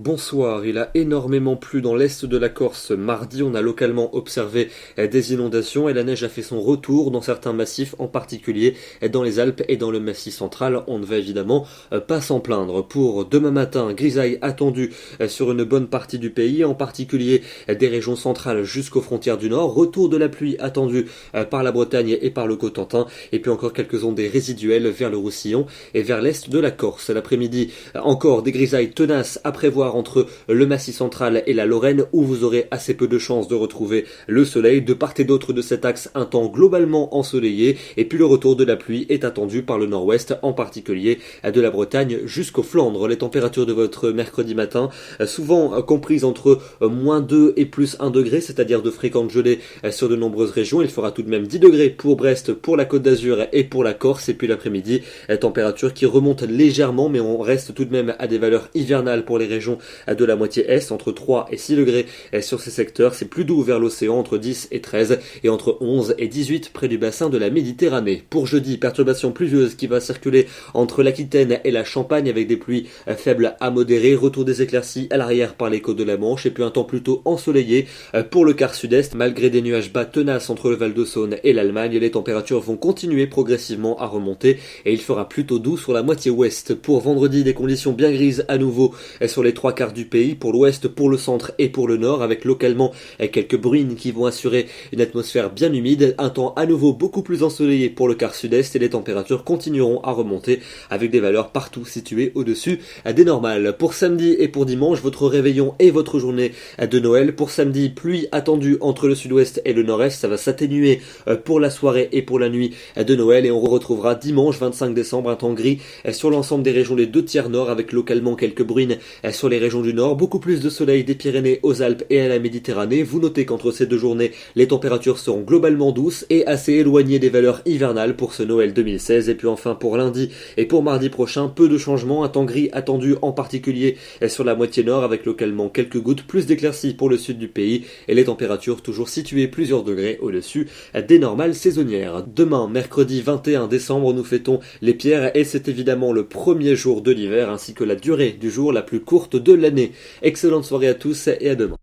Bonsoir, il a énormément plu dans l'est de la Corse. Mardi, on a localement observé des inondations et la neige a fait son retour dans certains massifs, en particulier dans les Alpes et dans le Massif central. On ne va évidemment pas s'en plaindre. Pour demain matin, grisaille attendue sur une bonne partie du pays, en particulier des régions centrales jusqu'aux frontières du nord. Retour de la pluie attendu par la Bretagne et par le Cotentin. Et puis encore quelques ondées résiduelles vers le Roussillon et vers l'est de la Corse. L'après-midi, encore des grisailles tenaces à prévoir entre le Massif central et la Lorraine, où vous aurez assez peu de chances de retrouver le soleil. De part et d'autre de cet axe, un temps globalement ensoleillé, et puis le retour de la pluie est attendu par le nord-ouest, en particulier de la Bretagne jusqu'aux Flandres. Les températures de votre mercredi matin, souvent comprises entre -2 et +1 degré, c'est-à-dire de fréquentes gelées sur de nombreuses régions. Il fera tout de même 10 degrés pour Brest, pour la Côte d'Azur et pour la Corse. Et puis l'après-midi, température qui remonte légèrement, mais on reste tout de même à des valeurs hivernales pour les régions de la moitié est, entre 3 et 6 degrés sur ces secteurs. C'est plus doux vers l'océan, entre 10 et 13, et entre 11 et 18 près du bassin de la Méditerranée. Pour jeudi, perturbation pluvieuse qui va circuler entre l'Aquitaine et la Champagne avec des pluies faibles à modérées, retour des éclaircies à l'arrière par les côtes de la Manche, et puis un temps plutôt ensoleillé pour le quart sud-est. Malgré des nuages bas tenaces entre le Val-de-Saône et l'Allemagne, les températures vont continuer progressivement à remonter et il fera plutôt doux sur la moitié ouest. Pour vendredi, des conditions bien grises à nouveau sur les 3/4 du pays, pour l'ouest, pour le centre et pour le nord, avec localement quelques bruines qui vont assurer une atmosphère bien humide, un temps à nouveau beaucoup plus ensoleillé pour le quart sud-est, et les températures continueront à remonter avec des valeurs partout situées au-dessus des normales. Pour samedi et pour dimanche, votre réveillon et votre journée de Noël. Pour samedi, pluie attendue entre le sud-ouest et le nord-est, ça va s'atténuer pour la soirée et pour la nuit de Noël, et on retrouvera dimanche 25 décembre un temps gris sur l'ensemble des régions des 2/3 nord, avec localement quelques bruines sur les régions du nord, beaucoup plus de soleil des Pyrénées aux Alpes et à la Méditerranée. Vous notez qu'entre ces deux journées, les températures seront globalement douces et assez éloignées des valeurs hivernales pour ce Noël 2016. Et puis enfin pour lundi et pour mardi prochain, peu de changements, un temps gris attendu en particulier sur la moitié nord, avec localement quelques gouttes, plus d'éclaircies pour le sud du pays, et les températures toujours situées plusieurs degrés au-dessus des normales saisonnières. Demain, mercredi 21 décembre, nous fêtons les pierres et c'est évidemment le premier jour de l'hiver ainsi que la durée du jour la plus courte de l'année. Excellente soirée à tous et à demain.